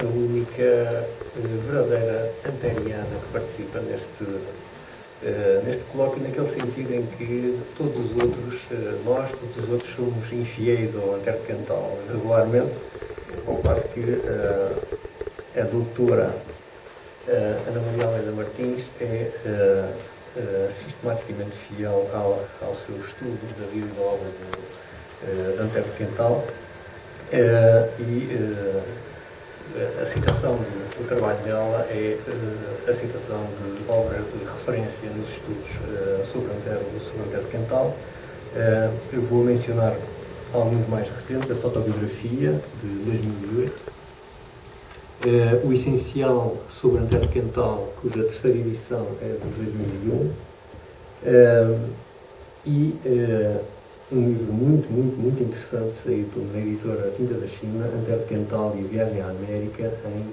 a única verdadeira antariana que participa neste colóquio, naquele sentido em que todos os outros somos infiéis ao Anterdecantal regularmente, ao passo que a doutora Ana Maria Almeida Martins é sistematicamente fiel ao seu estudo da vida e da obra de Anterdecantal, e a citação do trabalho dela é a citação de obras de referência nos estudos sobre Anterdecantal. Eu vou mencionar alguns mais recentes: a fotobiografia de 2008, o essencial sobre Anterdecantal, cuja terceira edição é de 2001, e um livro muito interessante, saído na editora Tinta da China, Anterdecantal e a Viagem à América, em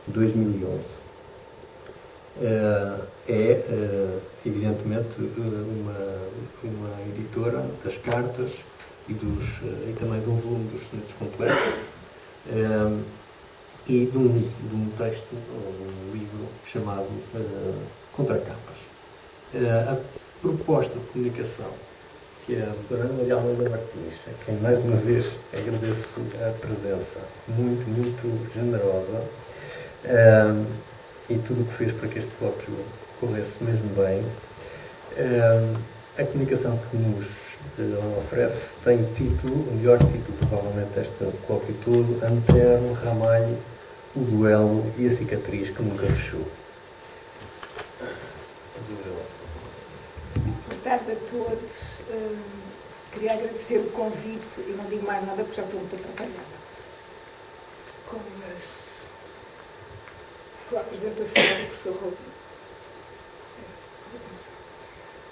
2011. Evidentemente, uma editora das cartas e também de um volume dos sonetos completos, e de um texto, um livro chamado Contracapas. A proposta de comunicação que a doutora Ana Maria Almeida Martins, a quem mais uma vez agradeço a presença muito generosa, e tudo o que fez para que este colóquio corresse mesmo bem. A comunicação que nos oferece tem o título, o melhor título provavelmente deste colóquio todo: Anterno, Ramalho, o duelo e a cicatriz que nunca fechou. Boa tarde a todos. Queria agradecer o convite e não digo mais nada porque já estou muito atrapalhada com a apresentação do professor Rodrigo. Vou começar.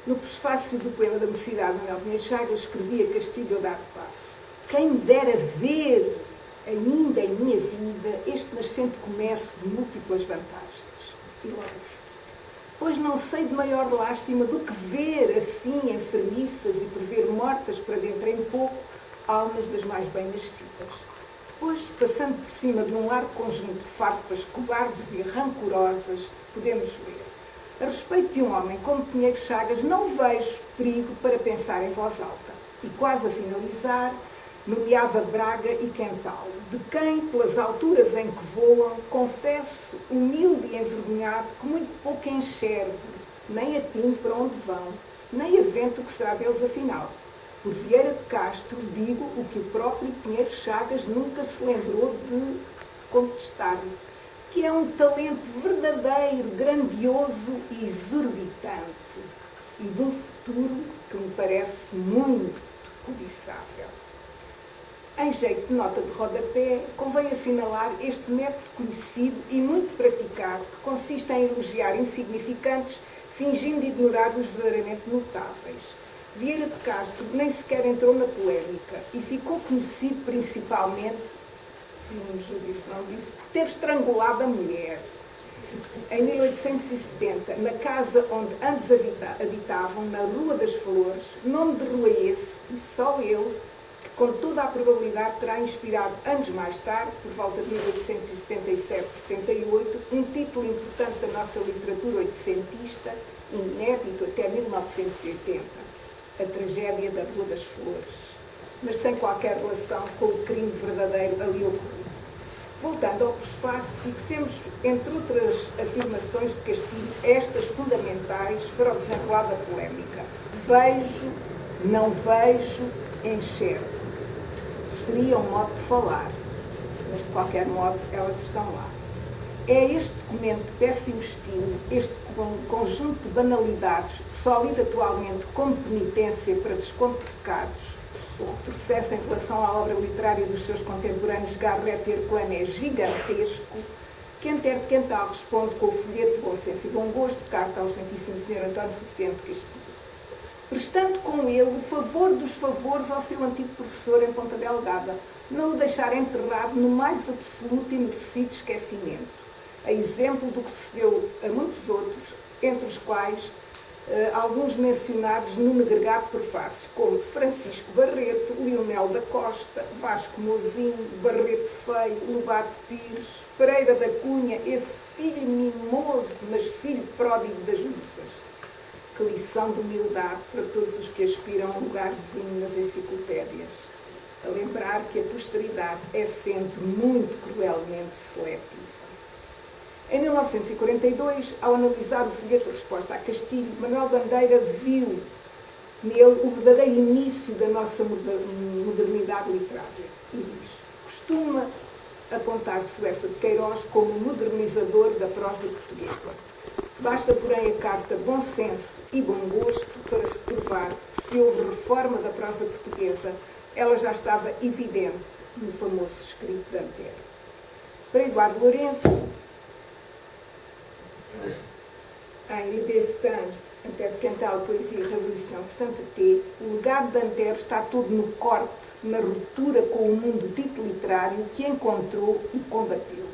No prefácio do poema da Mocidade, Manuel Pinheiro Chagas escrevia Castilho a dar passo: quem me dera ver ainda em minha vida este nascente comércio de múltiplas vantagens. E logo a seguir: pois não sei de maior lástima do que ver assim enfermiças e prever mortas para dentro em pouco almas das mais bem-nascidas. Depois, passando por cima de um largo conjunto de farpas cobardes e rancorosas, podemos ler: a respeito de um homem como Pinheiro Chagas não vejo perigo para pensar em voz alta. E quase a finalizar, nomeava Braga e Quental, de quem, pelas alturas em que voam, confesso, humilde e envergonhado, que muito pouco enxergo, nem atingo para onde vão, nem avento o que será deles afinal. Por Vieira de Castro digo o que o próprio Pinheiro Chagas nunca se lembrou de contestar-lhe, que é um talento verdadeiro, grandioso e exorbitante, e de um futuro que me parece muito cobiçável. Em jeito de nota de rodapé, convém assinalar este método conhecido e muito praticado, que consiste em elogiar insignificantes, fingindo ignorar os verdadeiramente notáveis. Vieira de Castro nem sequer entrou na polémica e ficou conhecido principalmente, não disse, por ter estrangulado a mulher. Em 1870, na casa onde ambos habitavam, na Rua das Flores, nome de rua esse, e só ele, que com toda a probabilidade terá inspirado anos mais tarde, por volta de 1877-78, um título importante da nossa literatura oitocentista, inédito até 1980. A tragédia da Rua das Flores, mas sem qualquer relação com o crime verdadeiro ali ocorrido. Voltando ao prefácio, fixemos, entre outras afirmações de Castilho, estas fundamentais para o desenrolar da polémica: vejo, não vejo, enxergo. Seria um modo de falar, mas de qualquer modo elas estão lá. É este documento de péssimo estilo, este conjunto de banalidades, sólido atualmente como penitência para desconto de pecados. O retrocesso em relação à obra literária dos seus contemporâneos Garrett e Herculano é gigantesco, que Anterdecantal responde com o folheto de bom senso e bom gosto de carta ao excelentíssimo Sr. António Feliciano de Castilho, prestando com ele o favor dos favores ao seu antigo professor em Ponta Delgada, não o deixar enterrado no mais absoluto e merecido esquecimento, a exemplo do que se deu a muitos outros, entre os quais alguns mencionados no agregado prefácio, como Francisco Barreto, Leonel da Costa, Vasco Mozinho, Barreto Feio, Lobato Pires, Pereira da Cunha, esse filho mimoso, mas filho pródigo das musas. Que lição de humildade para todos os que aspiram a um lugarzinho nas enciclopédias. A lembrar que a posteridade é sempre muito cruelmente seletiva. Em 1942, ao analisar o folheto de resposta a Castilho, Manuel Bandeira viu nele o verdadeiro início da nossa modernidade literária. E diz: costuma apontar-se o Essa de Queiroz como modernizador da prosa portuguesa. Basta, porém, a carta Bom Senso e Bom Gosto para se provar que, se houve reforma da prosa portuguesa, ela já estava evidente no famoso escrito de Antero. Para Eduardo Lourenço, em Le Destin, Antero de Quental, Poesia e Revolução Sainte-Té, o legado de Antero está todo no corte, na ruptura com o mundo dito literário que encontrou e combateu.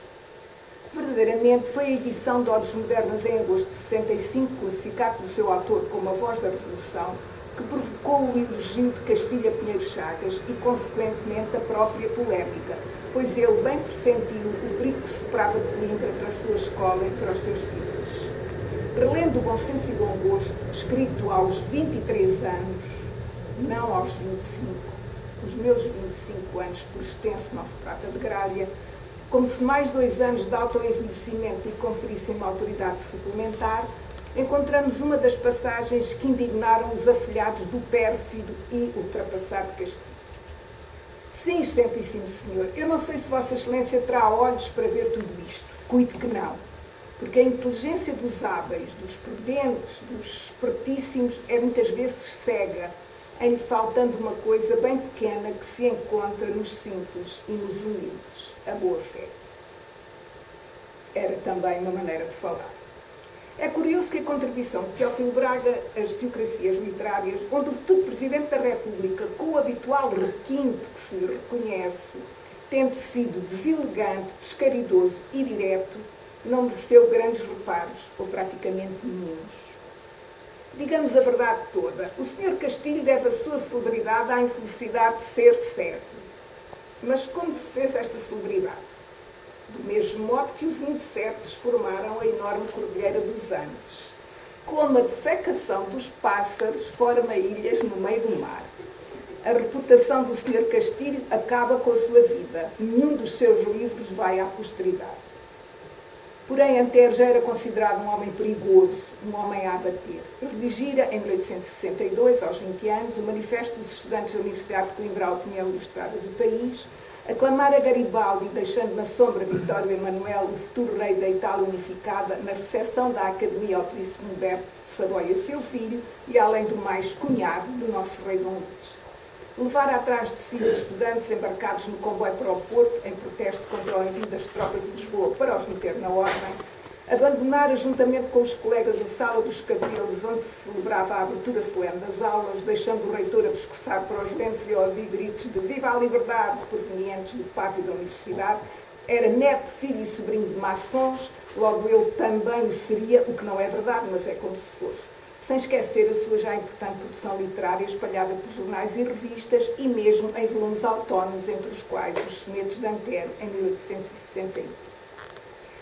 Verdadeiramente, foi a edição de Odes Modernas em agosto de 65, classificado pelo seu autor como a voz da Revolução, que provocou o elogio de Castilho a Pinheiro Chagas e, consequentemente, a própria polémica, pois ele bem pressentiu o perigo que soprava de Coimbra para a sua escola e para os seus seguidores. Relendo o Bom Senso e Bom Gosto, escrito aos 23 anos, não aos 25, os meus 25 anos, por extenso, não se trata de gralha, como se mais 2 anos de autoenvelhecimento lhe conferissem uma autoridade suplementar, encontramos uma das passagens que indignaram os afilhados do pérfido e ultrapassado Castilho. Sim, excelentíssimo senhor, eu não sei se Vossa Excelência terá olhos para ver tudo isto. Cuide que não. Porque a inteligência dos hábeis, dos prudentes, dos espertíssimos é muitas vezes cega, em faltando uma coisa bem pequena que se encontra nos simples e nos humildes, a boa-fé. Era também uma maneira de falar. É curioso que a contribuição de Teófilo Braga às teocracias literárias, onde o futuro Presidente da República, com o habitual requinte que se lhe reconhece, tendo sido deselegante, descaridoso e direto, não mereceu grandes reparos, ou praticamente nenhuns. Digamos a verdade toda, o Sr. Castilho deve a sua celebridade à infelicidade de ser cego. Mas como se fez esta celebridade? Do mesmo modo que os insetos formaram a enorme cordilheira dos Andes. Como a defecação dos pássaros forma ilhas no meio do mar. A reputação do Sr. Castilho acaba com a sua vida. Nenhum dos seus livros vai à posteridade. Porém, Antero já era considerado um homem perigoso, um homem a abater. Redigira, em 1862, aos 20 anos, o Manifesto dos Estudantes da Universidade de Coimbra à Opinião Ilustrada do País, aclamar a Garibaldi, deixando na sombra Vitório Emanuel, o futuro rei da Itália unificada, na recepção da Academia ao Príncipe Humberto de Savoia, seu filho, e, além do mais, cunhado do nosso rei Dom Luís. Levar atrás de si os estudantes embarcados no comboio para o Porto, em protesto contra o envio das tropas de Lisboa para os meter na ordem, abandonar, juntamente com os colegas, a sala dos cabelos, onde se celebrava a abertura solene das aulas, deixando o reitor a discursar para os lentes e a ouvir gritos de "Viva a liberdade!" provenientes do pátio da universidade, era neto, filho e sobrinho de maçons, logo ele também o seria, o que não é verdade, mas é como se fosse. Sem esquecer a sua já importante produção literária espalhada por jornais e revistas e mesmo em volumes autónomos, entre os quais os Sonetos de Antero, em 1861.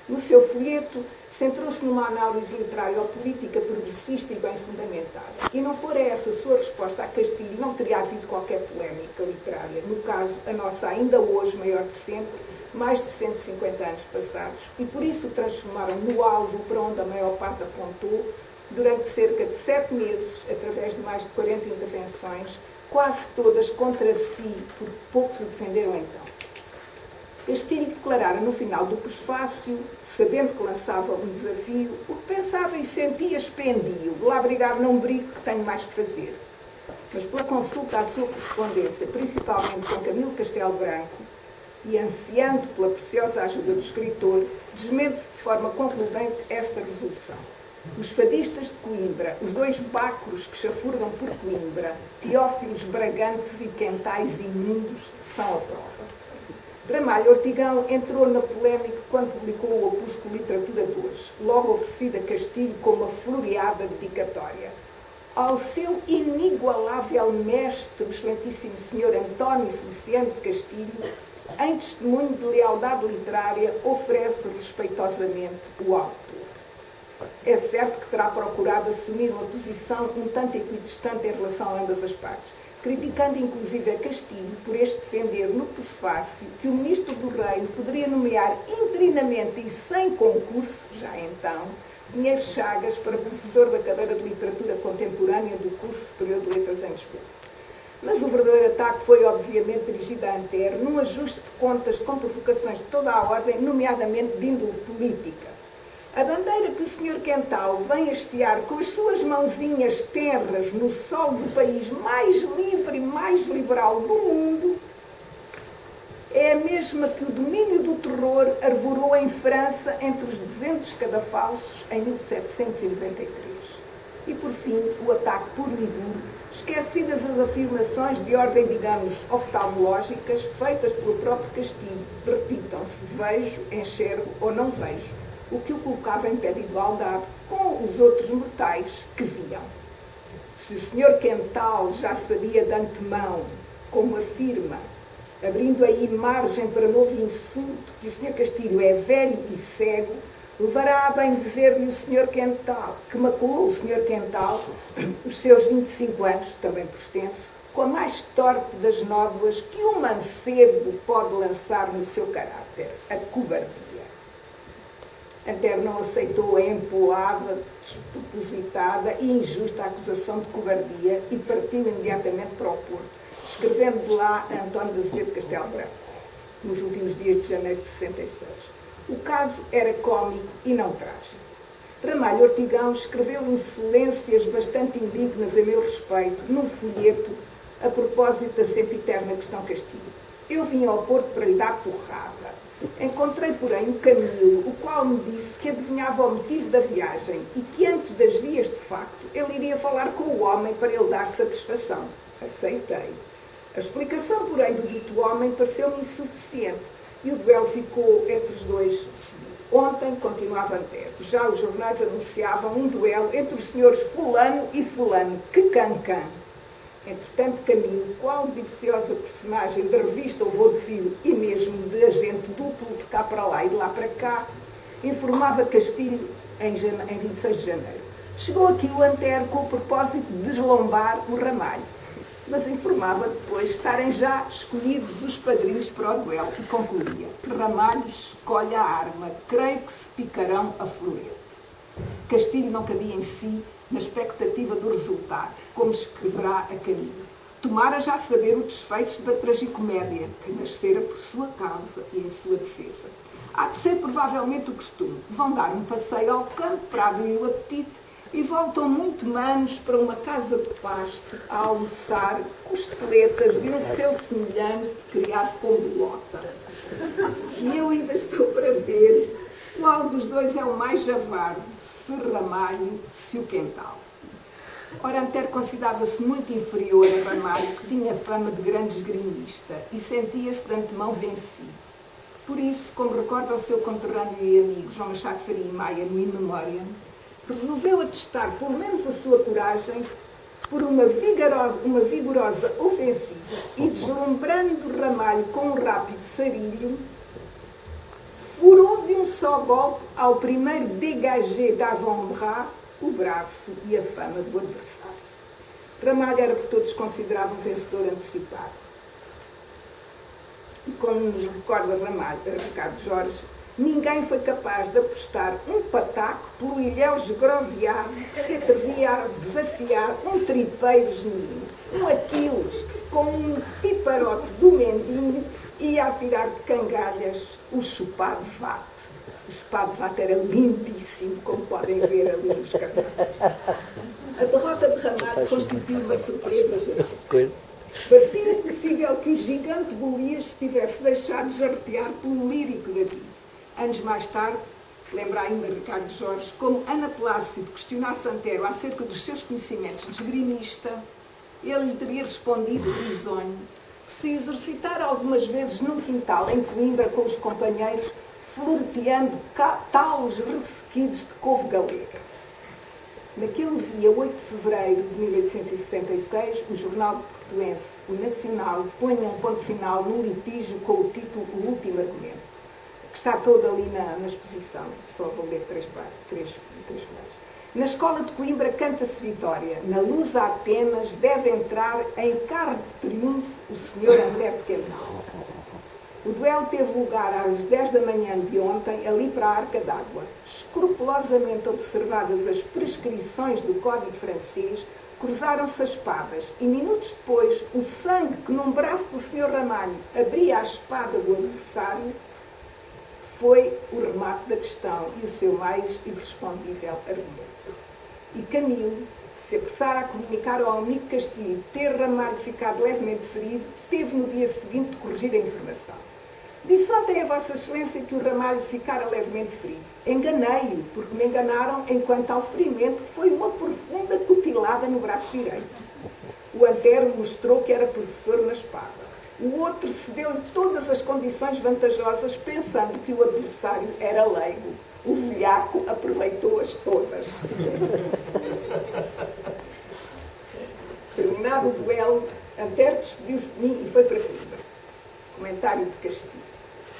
No seu folheto, centrou-se numa análise literário-política progressista e bem fundamentada. E não fora essa sua resposta a Castilho, não teria havido qualquer polémica literária. No caso, a nossa ainda hoje maior de sempre, mais de 150 anos passados, e por isso o transformaram no alvo para onde a maior parte apontou, durante cerca de 7 meses, através de mais de 40 intervenções, quase todas contra si, porque poucos o defenderam então. Castilho declarara no final do prefácio, sabendo que lançava um desafio, o que pensava e sentia expendia-o. Lá brigar não brigo, que tenho mais que fazer. Mas pela consulta à sua correspondência, principalmente com Camilo Castelo Branco, e ansiando pela preciosa ajuda do escritor, desmente-se de forma concludente esta resolução. Os fadistas de Coimbra, os 2 bácoros que chafurdam por Coimbra, Teófilos Bragantes e Quentais imundos, são a prova. Ramalho Ortigão entrou na polémica quando publicou o opúsculo Literatura de Hoje, logo oferecido a Castilho como uma floreada dedicatória. ao seu inigualável mestre, o excelentíssimo Sr. António Feliciano de Castilho, em testemunho de lealdade literária, oferece respeitosamente o autor. É certo que terá procurado assumir uma posição um tanto equidistante em relação a ambas as partes, criticando inclusive a Castilho por este defender no pós-fácil que o ministro do Reino poderia nomear interinamente e sem concurso, já então, Pinheiro Chagas para professor da cadeira de Literatura Contemporânea do curso Superior de Letras em Lisboa. Mas o verdadeiro ataque foi obviamente dirigido a Antero num ajuste de contas com provocações de toda a ordem, nomeadamente de índole política. A bandeira que o Sr. Quental vem hastear com as suas mãozinhas tenras no sol do país mais livre e mais liberal do mundo é a mesma que o domínio do terror arvorou em França entre os 200 cadafalsos em 1793. E, por fim, o ataque puro e duro, esquecidas as afirmações de ordem, digamos, oftalmológicas, feitas pelo próprio Castilho, repitam-se, vejo, enxergo ou não vejo, o que o colocava em pé de igualdade com os outros mortais que viam. Se o Sr. Quental já sabia de antemão, como afirma, abrindo aí margem para novo insulto, que o Sr. Castilho é velho e cego, levará a bem dizer-lhe o Sr. Quental, que maculou o Sr. Quental, os seus 25 anos, também por extenso, com a mais torpe das nódoas que um mancebo pode lançar no seu caráter, a cobardia. Antero não aceitou a empolada, despropositada e injusta acusação de cobardia e partiu imediatamente para o Porto, escrevendo de lá a António de Azevedo Castelo Branco, nos últimos dias de janeiro de 66. O caso era cómico e não trágico. Ramalho Ortigão escreveu insolências bastante indignas a meu respeito num folheto a propósito da sempiterna questão Castilho. Eu vim ao Porto para lhe dar porrada. Encontrei, porém, o Camilo, o qual me disse que adivinhava o motivo da viagem e que antes das vias de facto ele iria falar com o homem para ele dar satisfação. Aceitei. A explicação, porém, do dito homem pareceu-me insuficiente e o duelo ficou entre os dois decidido. Ontem, continuava Antero, já os jornais anunciavam um duelo entre os senhores fulano e fulano, que cancã. Entretanto, Camilo, qual deliciosa personagem da revista O Vaudeville e mesmo de agente duplo de cá para lá e de lá para cá, informava Castilho em 26 de janeiro. Chegou aqui o Antero com o propósito de deslombar o Ramalho, mas informava depois estarem já escolhidos os padrinhos para o duelo e concluía: Ramalho escolhe a arma, creio que se picarão a florete. Castilho não cabia em si na expectativa do resultado, como escreverá a Camilo. Tomara já saber o desfecho da tragicomédia, que nascera por sua causa e em sua defesa. Há de ser provavelmente o costume. Vão dar um passeio ao campo para abrir o apetite e voltam muito manos para uma casa de pasto a almoçar costeletas de um seu semelhante criado com bolota. E eu ainda estou para ver qual dos dois é o mais javardo, se Ramalho, se o Quental. Ora, Antero considerava-se muito inferior a Ramalho, que tinha fama de grande esgrimista, e sentia-se de antemão vencido. Por isso, como recorda o seu conterrâneo e amigo João Machado Faria e Maia no In Memoriam, resolveu atestar pelo menos a sua coragem por uma vigorosa ofensiva e, deslumbrando Ramalho com um rápido sarilho, furou de um só golpe ao primeiro dégagé d'avant-bras o braço e a fama do adversário. Ramalho era por todos considerado um vencedor antecipado. E como nos recorda Ricardo Jorge, ninguém foi capaz de apostar um pataco pelo ilhéu esgroviado que se atrevia a desafiar um tripeiro genuíno, um Aquiles que, com um piparote do mendinho, ia atirar de cangalhas o chupado vate. O chupado vate era lindíssimo, como podem ver ali nos cartazes. A derrota de Ramalho constituiu uma surpresa geral. Parecia impossível que o gigante Golias se tivesse deixado jarretear pelo lírico David. Anos mais tarde, lembra ainda Ricardo Jorge, como Ana Plácido questionasse Antero acerca dos seus conhecimentos de esgrimista, ele lhe teria respondido risonho que se exercitara algumas vezes num quintal em Coimbra com os companheiros, floreteando talos ressequidos de couve galega. Naquele dia, 8 de fevereiro de 1866, o jornal portuense, o Nacional, põe um ponto final num litígio com o título O Último Argumento, que está todo ali na exposição, só vou ler três frases. Na escola de Coimbra canta-se vitória. Na luz a Atenas deve entrar em carro de triunfo o senhor André de Quental. O duelo teve lugar às 10 da manhã de ontem, ali para a Arca d'Água. Escrupulosamente observadas as prescrições do Código francês, cruzaram-se as espadas e, minutos depois, o sangue que num braço do senhor Ramalho abria a espada do adversário foi o remate da questão e o seu mais irrespondível argumento. E Camilo, de se apressar a comunicar ao amigo Castilho ter Ramalho ficado levemente ferido, teve no dia seguinte de corrigir a informação. Disse ontem a Vossa Excelência que o Ramalho ficara levemente ferido. Enganei-o, porque me enganaram enquanto ao ferimento, que foi uma profunda cutilada no braço direito. O Antero mostrou que era professor na espada. O outro cedeu-lhe todas as condições vantajosas, pensando que o adversário era leigo. O velhaco aproveitou-as todas. Terminado o duelo, Antero despediu-se de mim e foi para Coimbra. Comentário de Castilho.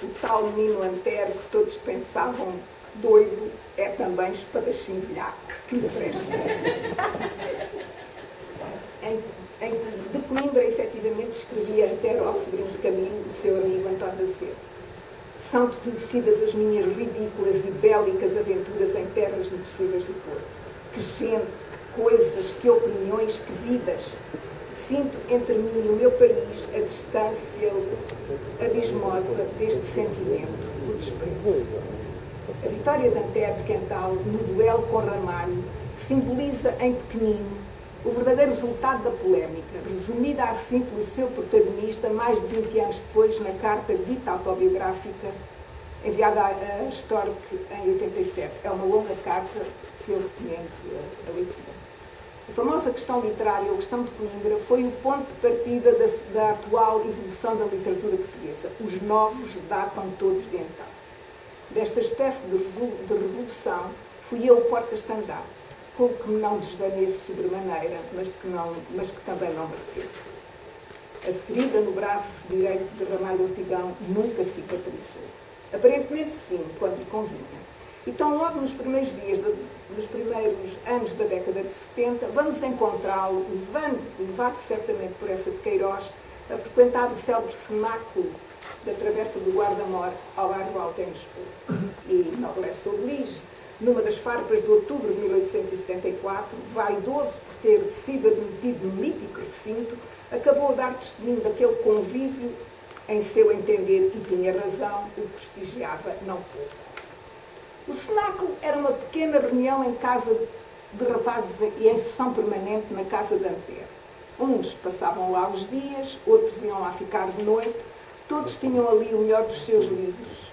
O tal menino Antero, que todos pensavam doido, é também espadachim velhaco, que lhe presta. De Coimbra, efetivamente, escrevia Antero ao sobrinho de Camilo, o seu amigo António de Azevedo. São-te conhecidas as minhas ridículas e bélicas aventuras em terras impossíveis do Porto. Que gente, que coisas, que opiniões, que vidas. Sinto entre mim e o meu país a distância abismosa deste sentimento, o desprezo. A vitória de Antero de Quental no duelo com Ramalho simboliza em pequenino o verdadeiro resultado da polémica, resumida assim pelo seu protagonista mais de 20 anos depois na carta dita autobiográfica enviada a Storck em 87. É uma longa carta que eu recomendo a leitura. A famosa questão literária, ou questão de Coimbra, foi o ponto de partida da atual evolução da literatura portuguesa. Os novos datam todos de então. Desta espécie de revolução, fui eu o porta-estandarte, com o que me não desvaneço sobremaneira, mas que também não me arrependo. A ferida no braço direito de Ramalho Ortigão nunca cicatrizou. Aparentemente sim, quando lhe convinha. Então, logo nos primeiros anos da década de 70, vamos encontrá-lo, levado certamente por essa de Queiroz, a frequentar o célebre cenáculo da Travessa do Guarda-Mor ao bairro Alto em Lisboa. E, noblesse oblige, numa das farpas de outubro de 1874, vaidoso por ter sido admitido no mítico recinto, acabou a dar testemunho daquele convívio, em seu entender, e tinha razão, o prestigiava não pouco. O cenáculo era uma pequena reunião em casa de rapazes e em sessão permanente na casa de Antero. Uns passavam lá os dias, outros iam lá ficar de noite, todos tinham ali o melhor dos seus livros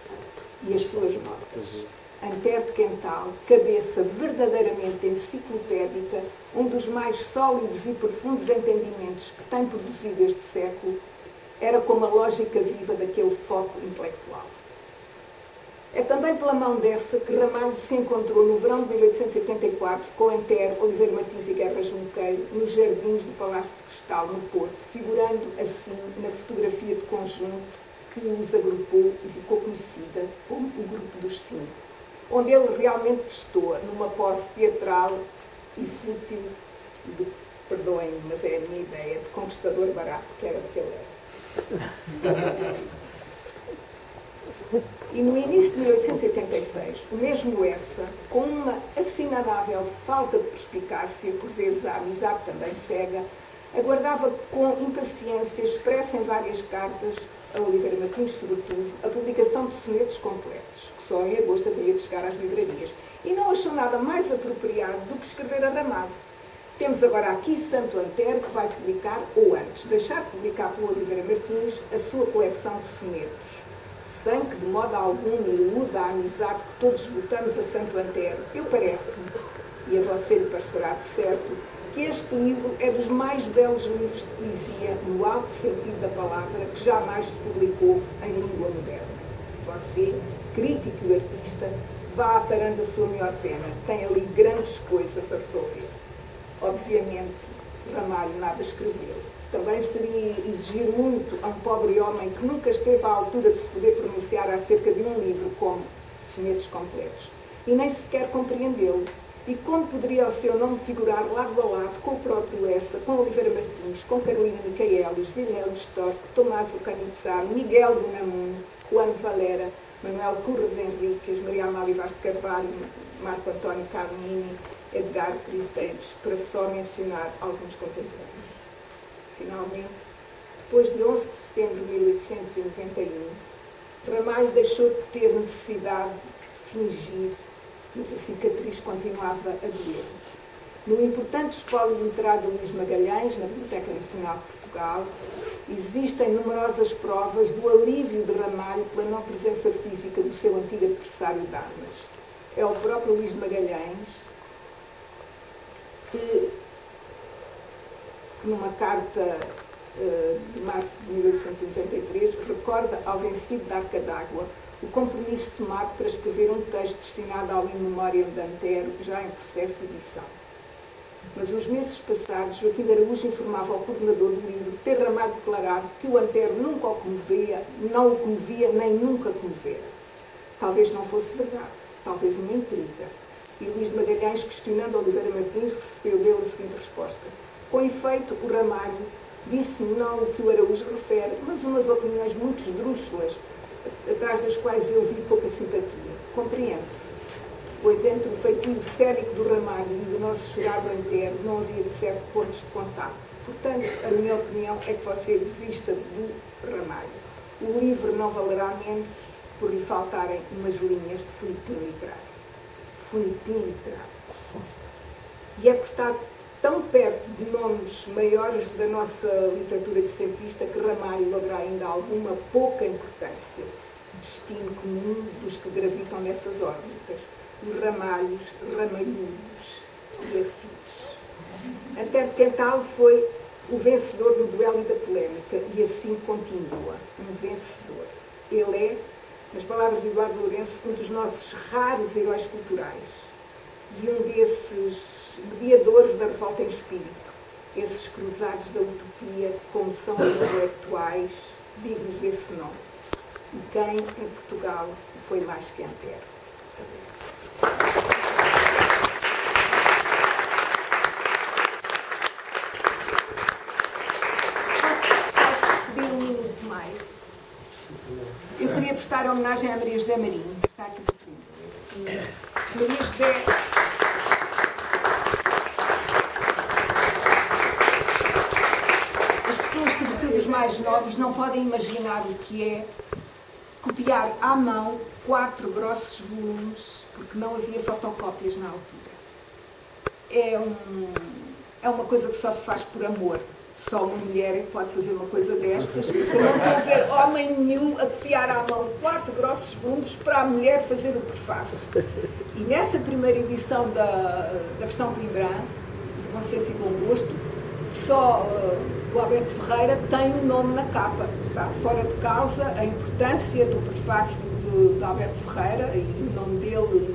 e as suas notas. Antero de Quental, cabeça verdadeiramente enciclopédica, um dos mais sólidos e profundos entendimentos que tem produzido este século, era como a lógica viva daquele foco intelectual. É também pela mão dessa que Ramalho se encontrou no verão de 1884 com Antero, Oliveira Martins e Guerra Junqueiro nos jardins do Palácio de Cristal, no Porto, figurando assim na fotografia de conjunto que os agrupou e ficou conhecida como o Grupo dos Cinco, onde ele realmente testou numa pose teatral e fútil de, perdoem-me, mas é a minha ideia, de conquistador barato, que era o que ele era. E no início de 1886, o mesmo Essa, com uma assinalável falta de perspicácia, por vezes a amizade também cega, aguardava com impaciência, expressa em várias cartas, a Oliveira Martins sobretudo, a publicação de sonetos completos, que só em agosto haveria de chegar às livrarias, e não achou nada mais apropriado do que escrever a Ramalho. Temos agora aqui Santo Antero, que vai publicar, ou antes, deixar publicar pelo Oliveira Martins, a sua coleção de sonetos, sem que de modo algum iluda a amizade que todos votamos a Santo Antero. Eu parece-me, e a você lhe parecerá de certo, que este livro é dos mais belos livros de poesia, no alto sentido da palavra, que jamais se publicou em língua moderna. Você, crítico e artista, vá parando a sua melhor pena. Tem ali grandes coisas a resolver. Obviamente, Ramalho nada escreveu. Também seria exigir muito a um pobre homem que nunca esteve à altura de se poder pronunciar acerca de um livro como Sonetos Completos, e nem sequer compreendê-lo. E como poderia o seu nome figurar lado a lado com o próprio Essa, com Oliveira Martins, com Carolina Micaelis, Vilhelm Storck, Tomás Ocanizar, Miguel de Unamuno, Juan Valera, Manuel Curras Henriques, Maria Amália Vaz de Carvalho, Marco António Carmini, Edgar Cristóteles, para só mencionar alguns contemporâneos. Finalmente, depois de 11 de setembro de 1891, Ramalho deixou de ter necessidade de fingir, mas a cicatriz continuava a doer. No importante espólio literário de Luís Magalhães, na Biblioteca Nacional de Portugal, existem numerosas provas do alívio de Ramalho pela não presença física do seu antigo adversário de armas. É o próprio Luís Magalhães que numa carta de março de 1893, recorda ao vencido da Arca d'Água o compromisso tomado para escrever um texto destinado ao In Memoriam de Antero, já em processo de edição. Mas os meses passados, Joaquim de Araújo informava ao coordenador do livro ter Ramalho declarado que o Antero nunca o comovia, não o comovia, nem nunca comovera. Talvez não fosse verdade, talvez uma intriga. E Luís de Magalhães, questionando Oliveira Martins, recebeu dele a seguinte resposta: com efeito, o Ramalho disse-me não o que o Araújo refere, mas umas opiniões muito esdrúxulas, atrás das quais eu vi pouca simpatia. Compreende-se, pois entre o feitio cénico do Ramalho e do nosso chorado Antero não havia de certo pontos de contato. Portanto, a minha opinião é que você desista do Ramalho. O livro não valerá menos por lhe faltarem umas linhas de funitim literário. Funitim literário. E é por estar tão perto de nomes maiores da nossa literatura decentista que Ramalho logra ainda alguma pouca importância, destino comum dos que gravitam nessas órbitas, os ramalhos, ramalhudos e afins. Antero de Quental foi o vencedor do duelo e da polémica, e assim continua, um vencedor. Ele é, nas palavras de Eduardo Lourenço, um dos nossos raros heróis culturais e um desses mediadores da revolta em espírito, esses cruzados da utopia, como são os intelectuais dignos desse nome. E quem em Portugal foi mais que Antero? Posso pedir um minuto mais? Eu queria prestar homenagem à Maria José Marinho, que está aqui presente. Maria José... Os mais novos não podem imaginar o que é copiar à mão 4 grossos volumes, porque não havia fotocópias na altura. É uma coisa que só se faz por amor. Só uma mulher é que pode fazer uma coisa destas, porque eu não estou a ver homem nenhum a copiar à mão 4 grossos volumes para a mulher fazer o prefácio. E nessa primeira edição da Questão Coimbra, de Bom Senso e Bom Gosto, só o Alberto Ferreira tem o nome na capa. Está fora de causa a importância do prefácio de Alberto Ferreira, e o nome dele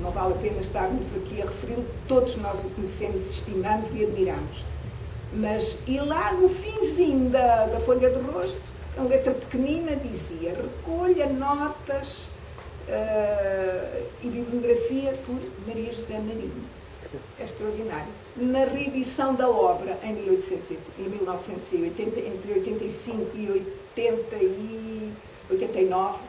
não vale a pena estarmos aqui a referi-lo, todos nós o conhecemos, estimamos e admiramos. Mas, e lá no finzinho da folha de rosto, a letra pequenina dizia: recolha notas e bibliografia por Maria José Marinho. É extraordinário. Na reedição da obra, em 1980, entre 85 e 89,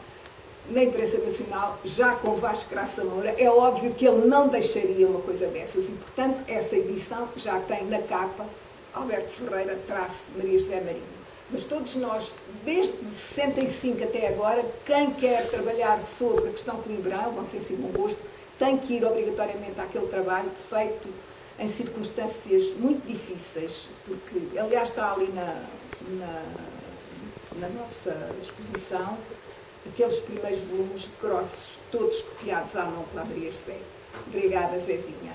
na imprensa nacional, já com Vasco Graça Moura, é óbvio que ele não deixaria uma coisa dessas, e, portanto, essa edição já tem na capa Alberto Ferreira _ Maria José Marinho. Mas todos nós, desde 65 até agora, quem quer trabalhar sobre a questão coimbra, Bom Senso e Bom Gosto, tem que ir obrigatoriamente àquele trabalho feito em circunstâncias muito difíceis, porque, aliás, está ali na nossa exposição, aqueles primeiros volumes grossos, todos copiados à mão pela Maria José. Obrigada, Zezinha.